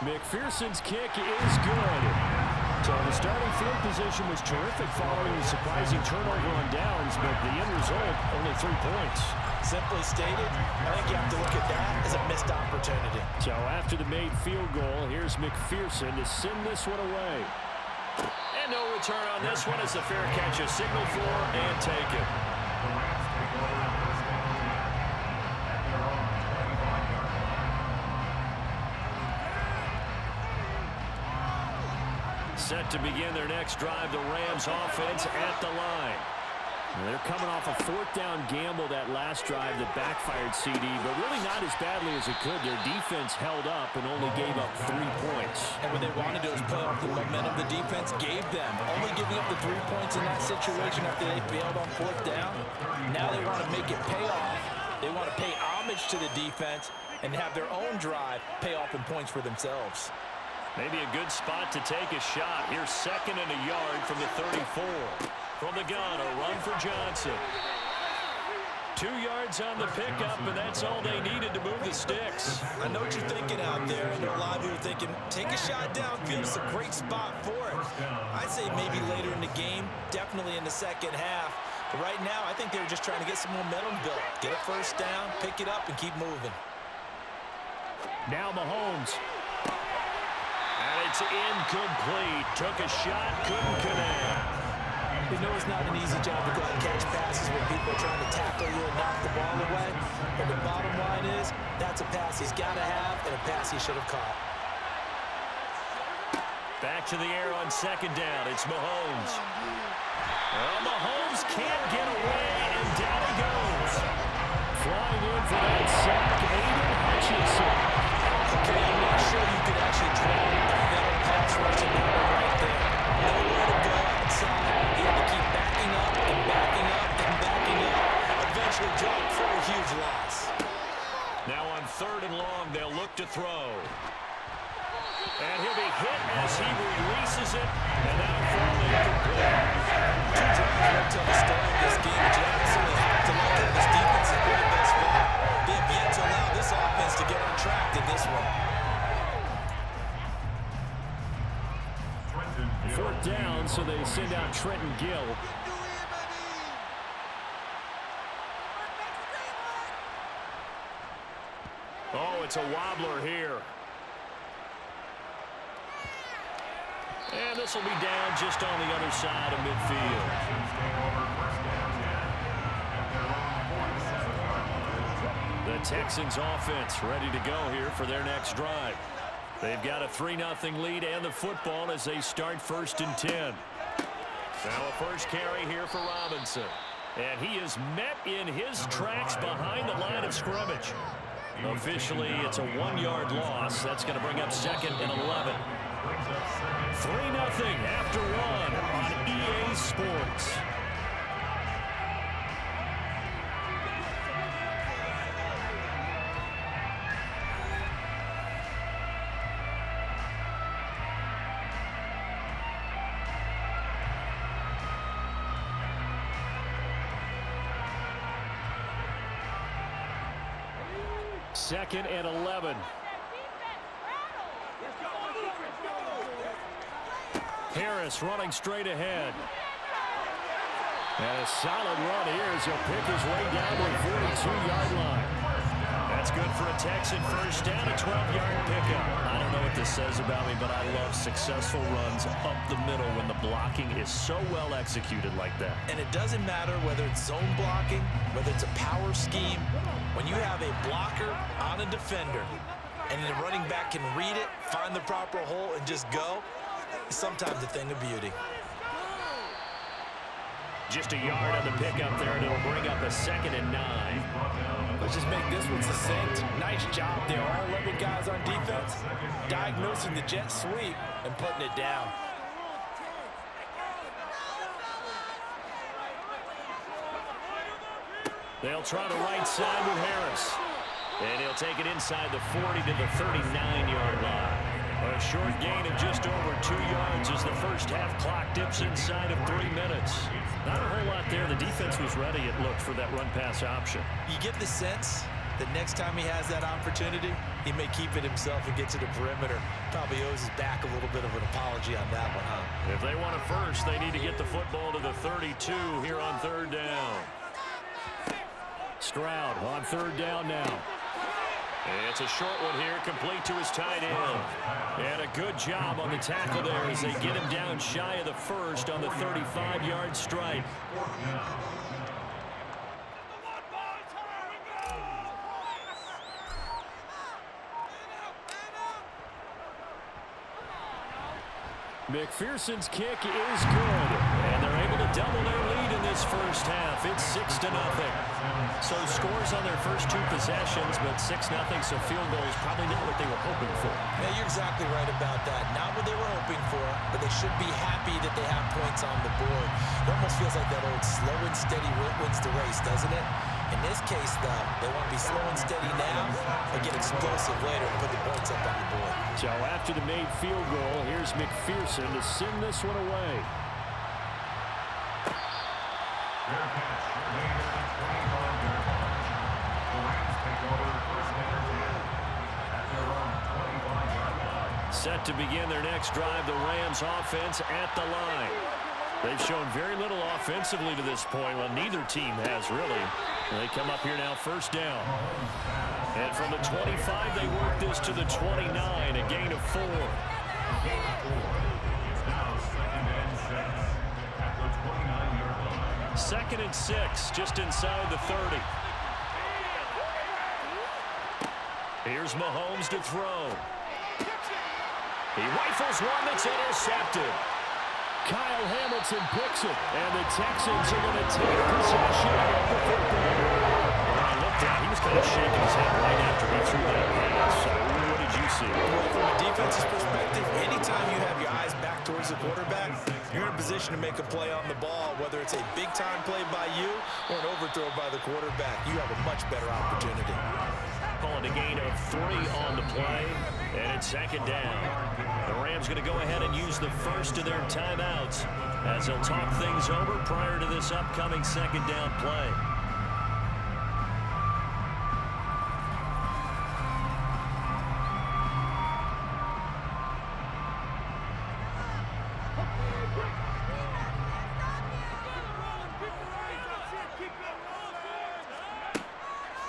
McPherson's kick is good. So the starting field position was terrific following the surprising turnover on downs, but the end result, only 3 points. Simply stated, I think you have to look at that as a missed opportunity. So after the made field goal, here's McPherson to send this one away. And no return on this one as the fair catch is signaled for and taken. Set to begin their next drive, the Rams offense at the line. They're coming off a 4th down gamble that last drive that backfired CD, but really not as badly as it could. Their defense held up and only gave up 3 points. And what they wanted to do is play off the momentum the defense gave them. Only giving up the 3 points in that situation after they failed on 4th down. Now they want to make it pay off. They want to pay homage to the defense and have their own drive pay off in points for themselves. Maybe a good spot to take a shot. Here's 2nd and a yard from the 34. From the gun, a run for Johnson. 2 yards on the pickup, and that's all they needed to move the sticks. I know what you're thinking out there. I know a lot of you are thinking, take a shot downfield. It's a great spot for it. I'd say maybe later in the game, definitely in the second half. But right now, I think they're just trying to get some momentum built. Get a first down, pick it up, and keep moving. Now Mahomes. And it's incomplete. Took a shot, couldn't connect. You know it's not an easy job to go out and catch passes when people are trying to tackle you and knock the ball away. But the bottom line is, that's a pass he's got to have and a pass he should have caught. Back to the air on 2nd down. It's Mahomes. Well, Mahomes can't get away, and down he goes. Flying in for that sack, Aiden Hutchinson. Okay, I'm not sure you could actually draw a better pass rushing number right there. Nowhere to go outside. He had to keep backing up and backing up and backing up. Eventually dropped for a huge loss. Now on 3rd and long, they'll look to throw. And he'll be hit as he releases it. And now falling incomplete. 2 drives right till the start of this game. But you absolutely have to look at this defense is playing thus far. They have yet to allow this offense to get on track in this one. 4th down, so they send out Trenton Gill. Oh, it's a wobbler here. And this will be down just on the other side of midfield. The Texans offense ready to go here for their next drive. They've got a 3-0 lead and the football as they start 1st and 10. Now a first carry here for Robinson. And he is met in his tracks behind the line of scrimmage. Officially, it's a 1-yard loss. That's going to bring up 2nd and 11. 3-0 after 1 on EA Sports. Second and 11. Harris running straight ahead. And a solid run here as he'll pick his way down to the 42-yard line. That's good for a Texan first down, a 12-yard pickup. I don't know what this says about me, but I love successful runs up the middle when the blocking is so well executed like that. And it doesn't matter whether it's zone blocking, whether it's a power scheme. When you have a blocker on a defender and the running back can read it, find the proper hole, and just go, it's sometimes a thing of beauty. Just a yard on the pickup there, and it'll bring up a 2nd and 9. Let's just make this one succinct. Nice job there. All 11 guys on defense diagnosing the jet sweep and putting it down. They'll try the right side with Harris. And he'll take it inside the 40 to the 39-yard line. A short gain of just over 2 yards as the first half clock dips inside of 3 minutes. Not a whole lot there. The defense was ready, it looked, for that run-pass option. You get the sense The next time he has that opportunity, he may keep it himself and get to the perimeter. Probably owes his back a little bit of an apology on that one, huh? If they want it first, they need to get the football to the 32 here on third down. Stroud on third down now. It's a short one here, complete to his tight end. And a good job on the tackle there as they get him down shy of the first on the 35-yard strike. McPherson's kick is good, and they're able to double their lead in this first half. It's 6-0. So scores on their first two possessions, but 6-0, so field goal is probably not what they were hoping for. Yeah, you're exactly right about that. Not what they were hoping for, but they should be happy that they have points on the board. It almost feels like that old slow and steady wins the race, doesn't it? In this case, though, they want to be slow and steady now and get explosive later and put the points up on the board. So after the made field goal, here's McPherson to send this one away. Set to begin their next drive, the Rams offense at the line. They've shown very little offensively to this point. Well, neither team has really. They come up here now first down. And from the 25, they work this to the 29, a gain of 4. Second and 6, just inside the 30. Here's Mahomes to throw. He rifles one that's intercepted. Kyle Hamilton picks it, and the Texans are going to take possession of the football. When I looked at, he was kind of shaking his head right after he threw that pass. So what did you see? Well, from a defense's perspective, anytime you have your eyes back towards the quarterback, you're in a position to make a play on the ball, whether it's a big-time play by you or an overthrow by the quarterback. You have a much better opportunity. Calling a gain of 3 on the play, and it's second down. The Rams going to go ahead and use the first of their timeouts as they'll talk things over prior to this upcoming second down play.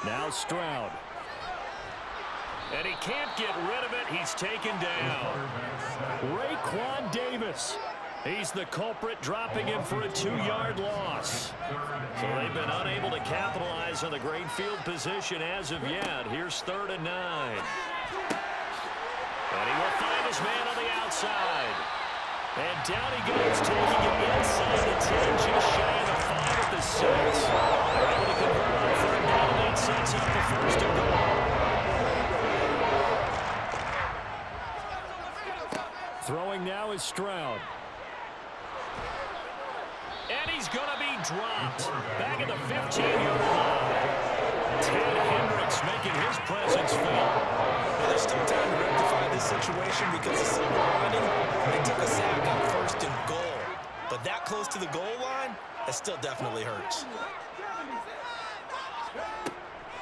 Now Stroud. And he can't get rid of it. He's taken down. Raekwon Davis. He's the culprit, dropping him for a 2-yard loss. So they've been unable to capitalize on the great field position as of yet. Here's 3rd and 9. And he will find his man on the outside. And down he goes, taking it inside the 10, just shy of the 5 at the 6. They're able to convert on 3rd down, and that sets up the first and goal. Throwing now is Stroud. And he's going to be dropped. Back at the 15-yard line. Ted Hendricks making his presence felt. Well, there's still time to rectify this situation because the silver lining, they took a sack on 1st and goal. But that close to the goal line, that still definitely hurts.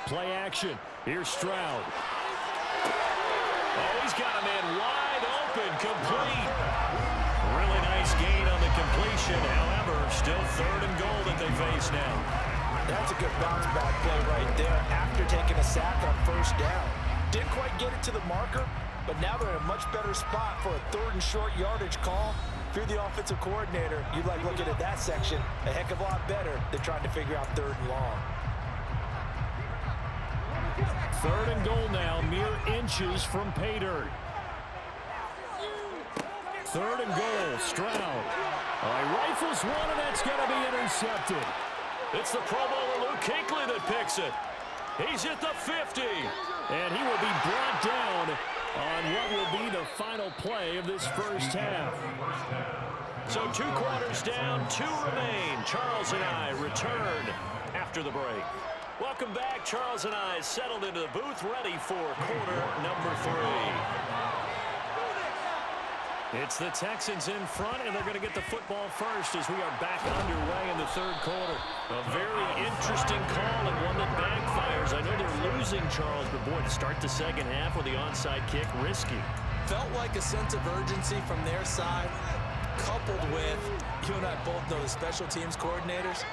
Play action. Here's Stroud. Oh, he's got a man wide open, complete. Really nice gain on the completion. However, still 3rd and goal that they face now. That's a good bounce back play right there after taking a sack on 1st down. Didn't quite get it to the marker, but now they're in a much better spot for a 3rd and short yardage call. If you're the offensive coordinator, you like looking at that section a heck of a lot better than trying to figure out 3rd and long. 3rd and goal now, mere inches from pay dirt. 3rd and goal, Stroud. He rifles one, and that's going to be intercepted. It's the Pro Bowler Luke Kuechly that picks it. He's at the 50, and he will be brought down on what will be the final play of this first half. So 2 quarters down, 2 remain. Charles and I return after the break. Welcome back. Charles and I settled into the booth, ready for quarter number 3. It's the Texans in front, and they're going to get the football first as we are back underway in the third quarter. A very interesting call and one that backfires. I know they're losing, Charles, but boy, to start the second half with the onside kick, risky. Felt like a sense of urgency from their side, coupled with, you and I both know the special teams coordinators,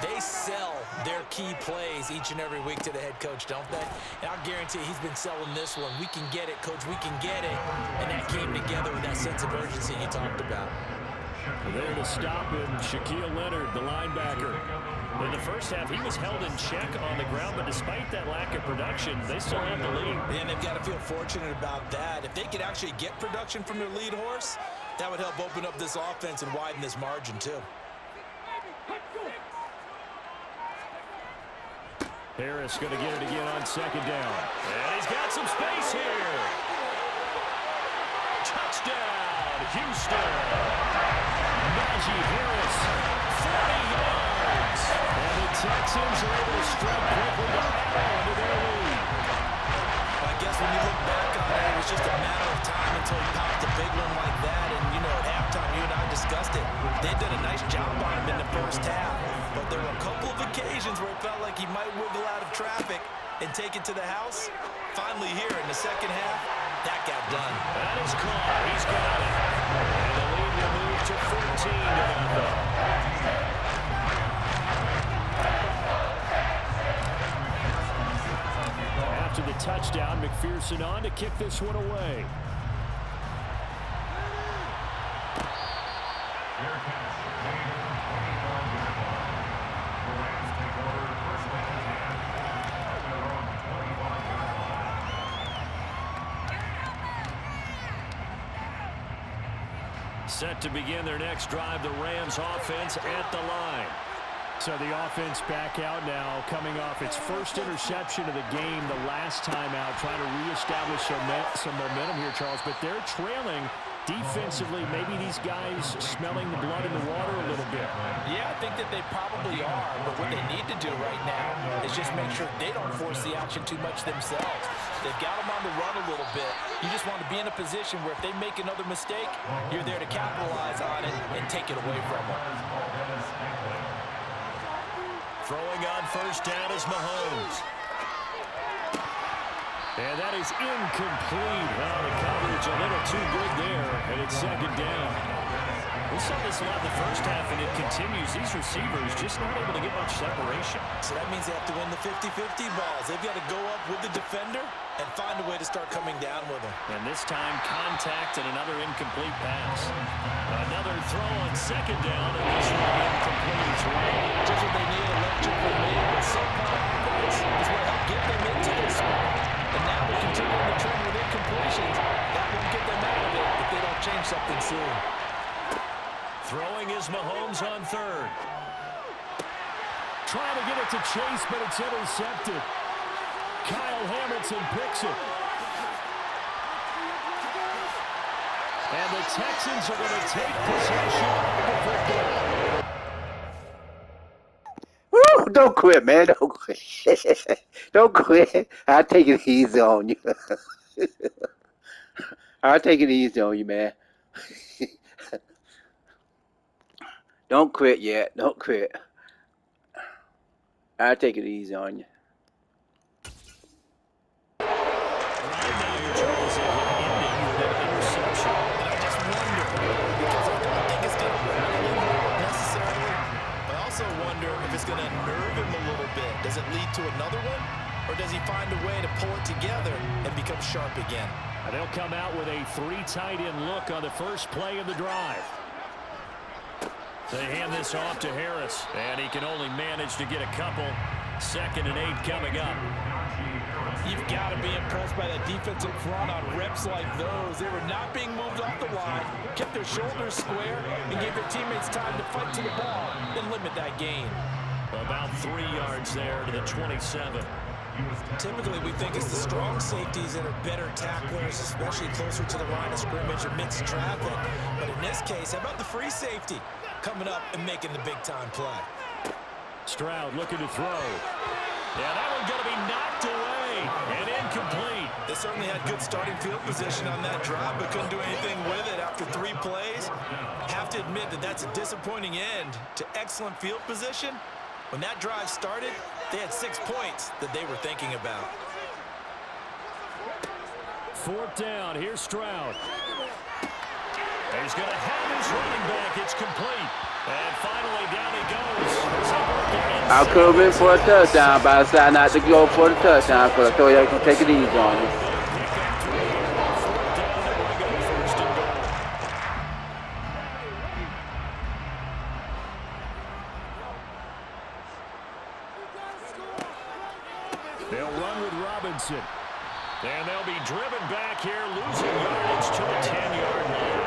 they sell their key plays each and every week to the head coach, don't they? And I'll guarantee he's been selling this one. We can get it, coach, we can get it. And that came together with that sense of urgency you talked about. There to stop him, Shaquille Leonard, the linebacker. In the first half, he was held in check on the ground, but despite that lack of production, they still have the lead. And they've got to feel fortunate about that. If they could actually get production from their lead horse, that would help open up this offense and widen this margin, too. Harris going to get it again on second down. And he's got some space here. Touchdown, Houston. Najee Harris, 40 yards. And the Texans are able to strike quickly to add on to their lead. I guess when you look back on it, it was just a matter of time until he popped a big one like that. And, you know, at halftime, you and I discussed it. They did a nice job on him in the first half. But there were a couple of occasions where it felt like he might wiggle out of traffic and take it to the house. Finally here in the second half, that got done. That is caught. He's got it. And the lead will move to 14-0. After the touchdown, McPherson on to kick this one away. Set to begin their next drive, the Rams offense at the line. So the offense back out now, coming off its first interception of the game the last time out, trying to reestablish some momentum here, Charles. But they're trailing defensively. Maybe these guys smelling the blood in the water a little bit. Yeah, I think that they probably are. But what they need to do right now is just make sure they don't force the action too much themselves. They've got them on the run a little bit. You just want to be in a position where if they make another mistake, you're there to capitalize on it and take it away from them. Throwing on first down is Mahomes. And that is incomplete. Well, the coverage a little too good there, and it's second down. We saw this a lot in the first half, and it continues. These receivers just not able to get much separation. So that means they have to win the 50-50 balls. They've got to go up with the defender and find a way to start coming down with him. And this time, contact and another incomplete pass. Another throw on second down, and this one incomplete as well. Just what they need, electric for me, but somehow offense is what helped get them into this spot. And now they're continuing the trend with incompletions. That won't get them out of it if they don't change something soon. Throwing is Mahomes on third. Trying to get it to Chase, but it's intercepted. Kyle Hamilton picks it. And the Texans are going to take possession of the football. Woo! Don't quit, man. Don't quit. Don't quit. I'll take it easy on you. I'll take it easy on you, man. Don't quit yet. Don't quit. I'll take it easy on you. Right now, you're Charles ending with an interception. And I just wonder, because I don't think it's going to rattle him necessarily, but I also wonder if it's going to nerve him a little bit. Does it lead to another one? Or does he find a way to pull it together and become sharp again? And they'll come out with a three tight end look on the first play of the drive. They hand this off to Harris, and he can only manage to get a couple. 2nd and 8 coming up. You've got to be impressed by that defensive front on reps like those. They were not being moved off the line, kept their shoulders square, and gave their teammates time to fight to the ball and limit that gain. About 3 yards there to the 27. Typically, we think it's the strong safeties that are better tacklers, especially closer to the line of scrimmage amidst traffic. But in this case, how about the free safety coming up and making the big-time play? Stroud looking to throw. Yeah, that one's going to be knocked away and incomplete. The certainly had good starting field position on that drive, but couldn't do anything with it after 3 plays. Have to admit that that's a disappointing end to excellent field position. When that drive started, they had 6 points that they were thinking about. 4th down. Here's Stroud. He's going to have his running back. It's complete. And finally, down he goes. I could have been for a touchdown, but I decided not to go for the touchdown because I thought you were going to take it easy on you. They'll run with Robinson. And they'll be driven back here, losing yardage to the 10-yard line.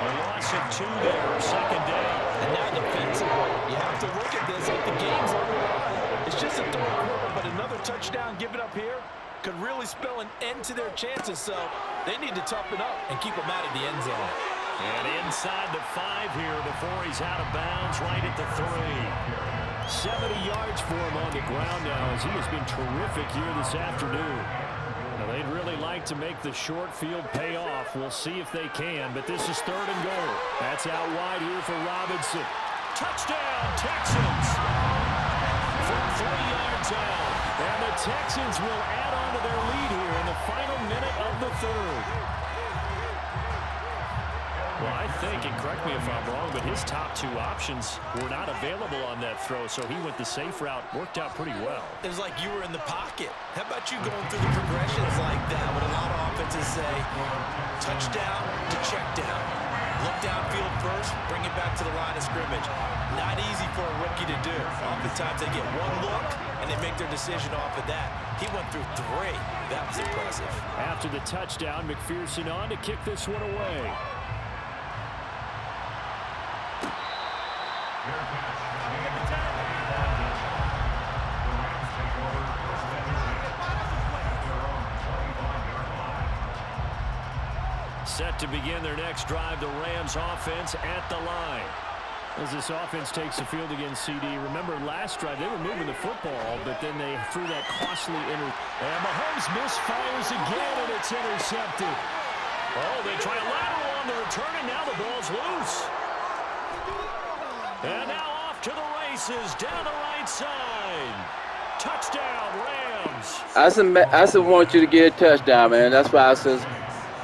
A loss of 2 there, 2nd down. And now defensively, you have to look at this like the game's on the line. It's just a 3rd quarter, but another touchdown given up here could really spell an end to their chances. So they need to toughen up and keep them out of the end zone. And inside the 5 here before he's out of bounds, right at the 3. 70 yards for him on the ground now as he has been terrific here this afternoon. Now they'd really like to make the short field pay off. We'll see if they can, but this is 3rd and goal. That's out wide here for Robinson. Touchdown, Texans! From 3 yards out. And the Texans will add on to their lead here in the final minute of the 3rd. Well, I think, and correct me if I'm wrong, but his top 2 options were not available on that throw, so he went the safe route. Worked out pretty well. It was like you were in the pocket. How about you going through the progressions like that? What a lot of offenses say, touchdown to check down. Look downfield first, bring it back to the line of scrimmage. Not easy for a rookie to do. Oftentimes they get 1 look, and they make their decision off of that. He went through 3. That was impressive. After the touchdown, McPherson on to kick this one away. Set to begin their next drive, the Rams offense at the line. As this offense takes the field against CD, remember last drive they were moving the football, but then they threw that costly And Mahomes misfires again, and it's intercepted. Oh, they try a lateral on the return, and now the ball's loose. And now off to the races, down the right side. Touchdown, Rams. I still want you to get a touchdown, man. That's why I said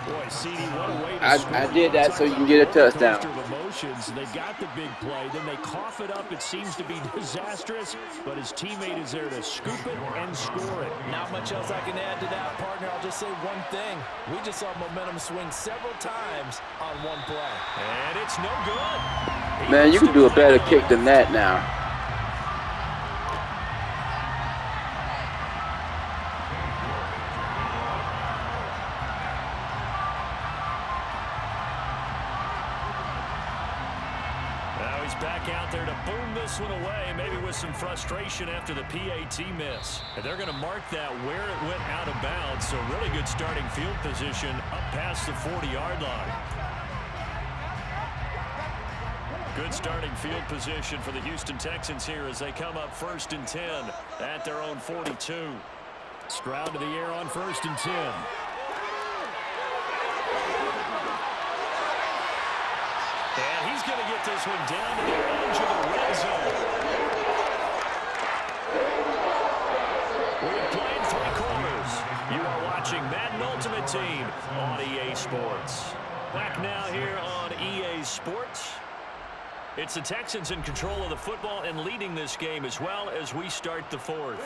Boy, CD, what a way to I did that so you can get a touchdown. Emotions. They got the big play, then they cough it up. It seems to be disastrous, but his teammate is there to scoop it and score it. Not much else I can add to that, partner. I'll just say one thing. We just saw momentum swing several times on one play. And it's no good. Man, you can do a better kick than that now. Back out there to boom this one away, maybe with some frustration after the PAT miss. And they're going to mark that where it went out of bounds, so really good starting field position up past the 40-yard line. Good starting field position for the Houston Texans here as they come up 1st and 10 at their own 42. Stroud to the air on 1st and 10. And he's going to get this one down to the edge of the red zone. We're playing 3 quarters. You are watching Madden Ultimate Team on EA Sports. Back now here on EA Sports. It's the Texans in control of the football and leading this game as well as we start the 4th.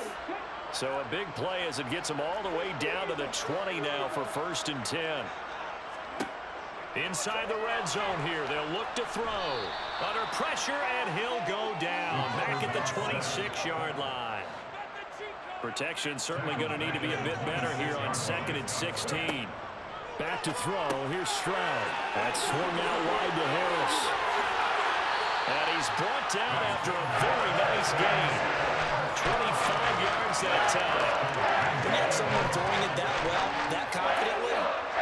So a big play as it gets them all the way down to the 20 now for 1st and 10. Inside the red zone here, they'll look to throw. Under pressure, and he'll go down. Back at the 26-yard line. Protection certainly going to need to be a bit better here on 2nd and 16. Back to throw. Here's Stroud. That swung out wide to Harris. And he's brought down after a very nice gain. 25 yards that time. When you have someone throwing it that well, that confidently,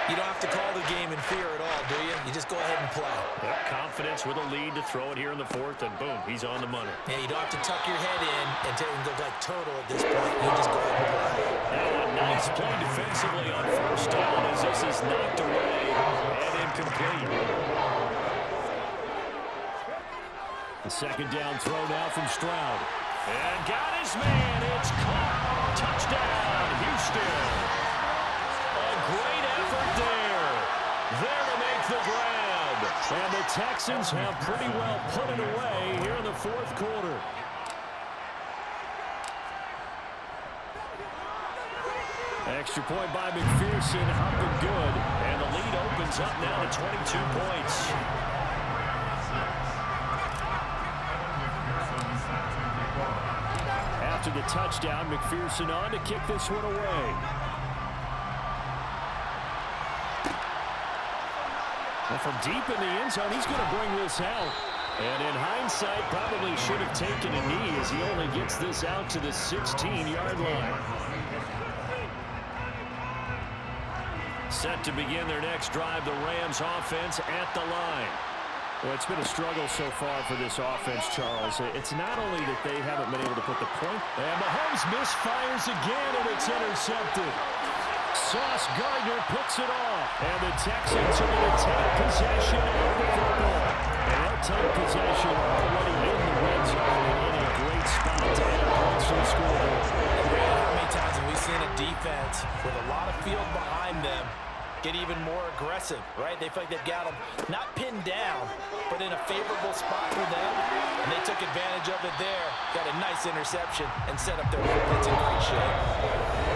you don't have to call the game in fear at all, do you? You just go ahead and play. Yep, confidence with a lead to throw it here in the 4th, and boom, he's on the money. Yeah, you don't have to tuck your head in and go like turtle at this point. You just go ahead and play. Now a nice play defensively on 1st first down as this is knocked away and incomplete. The second down throw now from Stroud. And got his man. It's caught. Touchdown, Houston. A great effort there. There to make the grab. And the Texans have pretty well put it away here in the fourth quarter. Extra point by McPherson, up and good. And the lead opens up now to 22 points. After the touchdown, McPherson on to kick this one away. And from deep in the end zone, he's going to bring this out. And in hindsight, probably should have taken a knee as he only gets this out to the 16-yard line. Set to begin their next drive, the Rams offense at the line. Well, it's been a struggle so far for this offense, Charles. It's not only that they haven't been able to put the point, and Mahomes misfires again, and it's intercepted. Sauce Gardner picks it off, and the Texans are going to take possession of the football. And they'll take possession already in the red zone and in a great spot to add points to the scoreboard. How many times have we seen a defense with a lot of field behind them get even more aggressive, right? They feel like they've got them not pinned down, but in a favorable spot for them. And they took advantage of it there. Got a nice interception and set up their offense in great shape.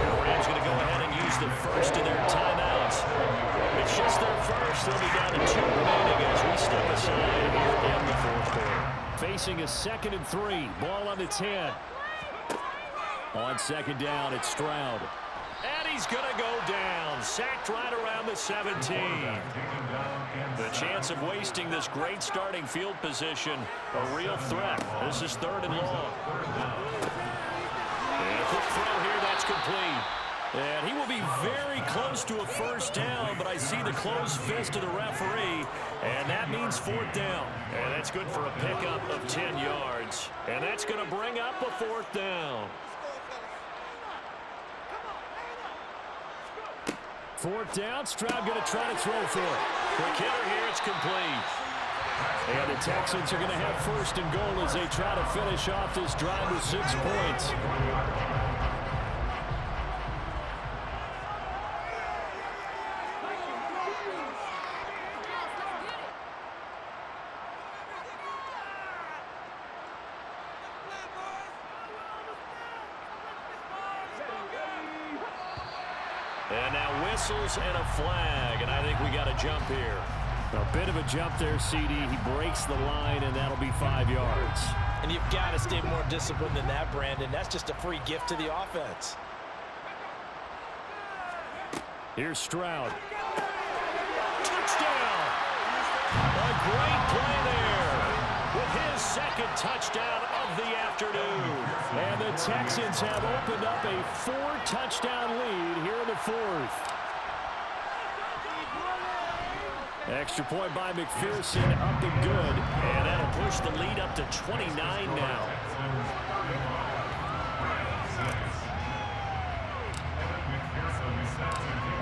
The Rams going to go ahead and use the first of their timeouts. It's just their first. They'll be down to 2 remaining as we step aside here in the fourth quarter. Facing a 2nd and 3. Ball on the 10. On second down, it's Stroud. And he's going to go down. Sacked right around the 17. The chance of wasting this great starting field position, a real threat. This is 3rd and long. And a quick throw here, that's complete. And he will be very close to a first down, but I see the closed fist of the referee, and that means 4th down. And that's good for a pickup of 10 yards. And that's going to bring up a 4th down. 4th down, Stroud going to try to throw for it. Quick hitter here, it's complete. And the Texans are going to have 1st and goal as they try to finish off this drive with 6 points. And now whistles and a flag, and I think we got a jump here. A bit of a jump there, CD. He breaks the line, and that'll be 5 yards. And you've got to stay more disciplined than that, Brandon. That's just a free gift to the offense. Here's Stroud. Touchdown! A great play there with his 2nd touchdown of the afternoon. And the Texans have opened up a 4-touchdown lead here in the 4th. Extra point by McPherson, up and good. And that'll push the lead up to 29 now.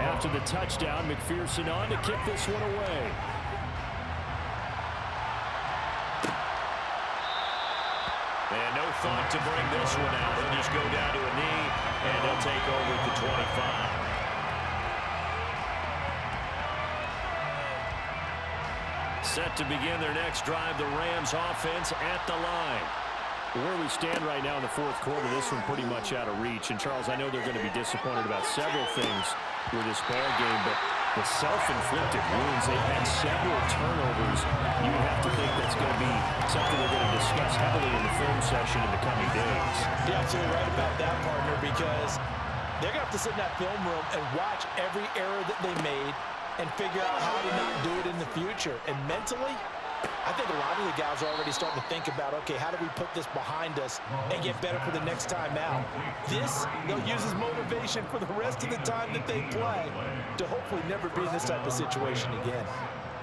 After the touchdown, McPherson on to kick this one away. And no thought to bring this one out. He'll just go down to a knee, and he'll take over at the 25. Set to begin their next drive, the Rams offense at the line. Where we stand right now in the 4th quarter, this one pretty much out of reach. And, Charles, I know they're going to be disappointed about several things with this ball game, but the self-inflicted wounds, they've had several turnovers. You would have to think that's going to be something they're going to discuss heavily in the film session in the coming days. You're absolutely right about that, partner, because they're going to have to sit in that film room and watch every error that they made and figure out how to not do it in the future. And mentally, I think a lot of the guys are already starting to think about, okay, how do we put this behind us and get better for the next time out? This, they'll use as motivation for the rest of the time that they play to hopefully never be in this type of situation again.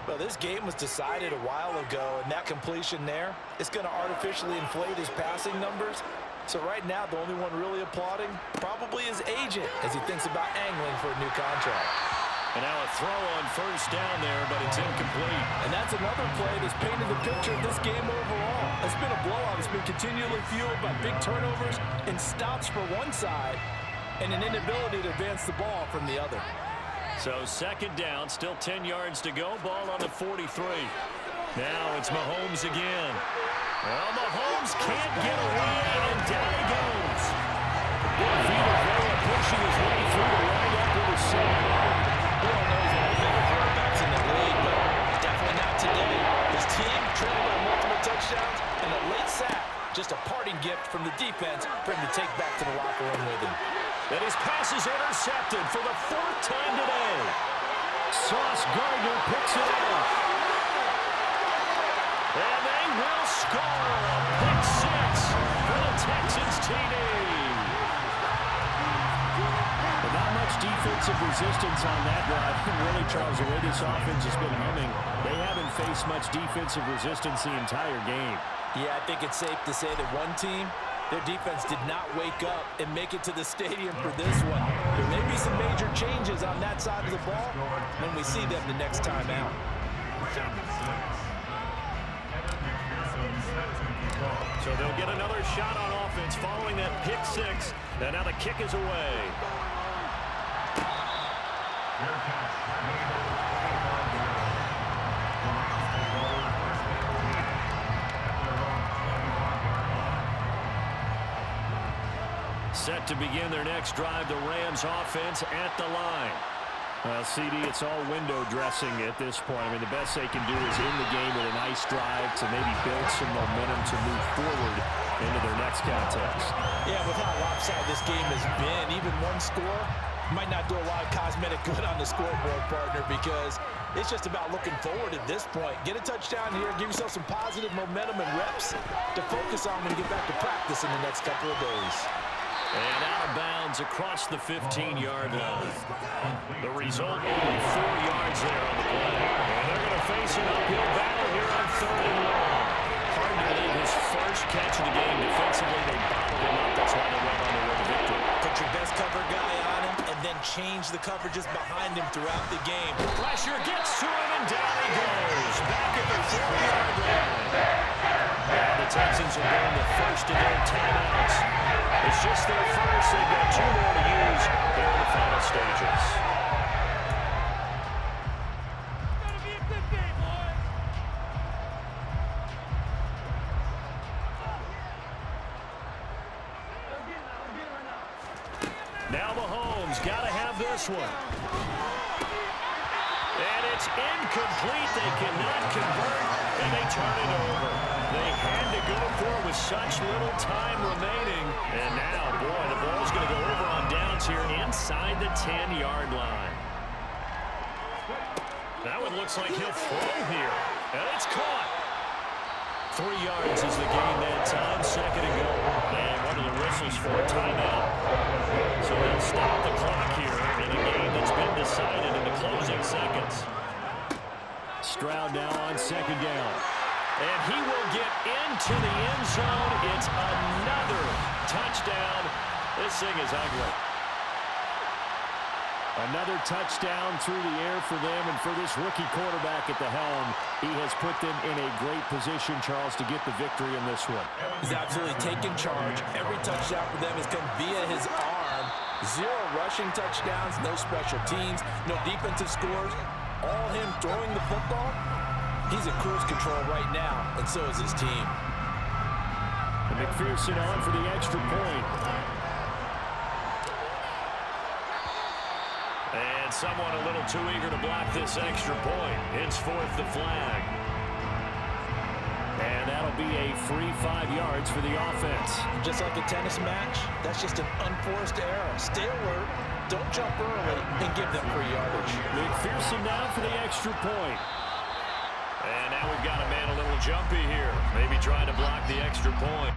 Well, this game was decided a while ago, and that completion there is going to artificially inflate his passing numbers. So right now, the only one really applauding probably his agent as he thinks about angling for a new contract. And now a throw on first down there, but it's incomplete. And that's another play that's painted the picture of this game overall. It's been a blowout. It's been continually fueled by big turnovers and stops for one side and an inability to advance the ball from the other. So second down, still 10 yards to go. Ball on the 43. Now it's Mahomes again. Well, Mahomes can't get away, and down he goes. Vita pushing his way through to right up with a sack. Who knows what the better quarterbacks in the league, but definitely not today. His team trailed by multiple touchdowns and a late sack. Just a parting gift from the defense for him to take back to the locker room with him. And his pass is intercepted for the 4th time today. Sauce Gardner picks it up. And they will score a pick 6 for the Texans TD. But not much defensive resistance on that drive. Really, Charles, the way this offense has been humming, they haven't faced much defensive resistance the entire game. Yeah, I think it's safe to say that one team, their defense did not wake up and make it to the stadium for this one. There may be some major changes on that side of the ball when we see them the next time out. So they'll get another shot on offense following that pick 6. And now the kick is away. Set to begin their next drive, the Rams offense at the line. Well, CD, it's all window dressing at this point. I mean, the best they can do is in the game with a nice drive to maybe build some momentum to move forward into their next contest. Yeah, with how lopsided this game has been, even one score might not do a lot of cosmetic good on the scoreboard, partner, because it's just about looking forward at this point. Get a touchdown here, give yourself some positive momentum and reps to focus on when you get back to practice in the next couple of days. And out of bounds across the 15-yard line. The result, only 4 yards there on the play. And they're going to face an uphill battle here on 3rd and long. Hard to believe his first catch of the game. Defensively, they bottled him up. That's why they went on the road to victory. Put your best cover guy on him and then change the coverages behind him throughout the game. Pressure gets to him, and down he goes. Back at the 4-yard line. Now the Texans are going the first of their timeouts. It's just their first. They've got 2 more to use here in the final stages. Now Mahomes got to have this one. And it's incomplete. They cannot convert, and they turn it over. They had to go for it with such little time remaining. And now, boy, the ball's going to go over on downs here inside the 10-yard line. That one looks like he'll throw here. And it's caught. 3 yards is the gain that time. 2nd and go. And one of the whistles for a timeout. So they'll stop the clock here in a game that's been decided in the closing seconds. Stroud now on 2nd down. And he will get into the end zone. It's another touchdown. This thing is ugly. Another touchdown through the air for them, and for this rookie quarterback at the helm, he has put them in a great position, Charles, to get the victory in this one. He's absolutely taken charge. Every touchdown for them has come via his arm. 0 rushing touchdowns, no special teams, no defensive scores. All him throwing the football. He's in cruise control right now, and so is his team. And McPherson on for the extra point. And someone a little too eager to block this extra point. Henceforth the flag. And that'll be a free 5 yards for the offense. Just like a tennis match, that's just an unforced error. Stay alert, don't jump early, and give them free yardage. McPherson down for the extra point. And now we've got a man a little jumpy here. Maybe trying to block the extra point.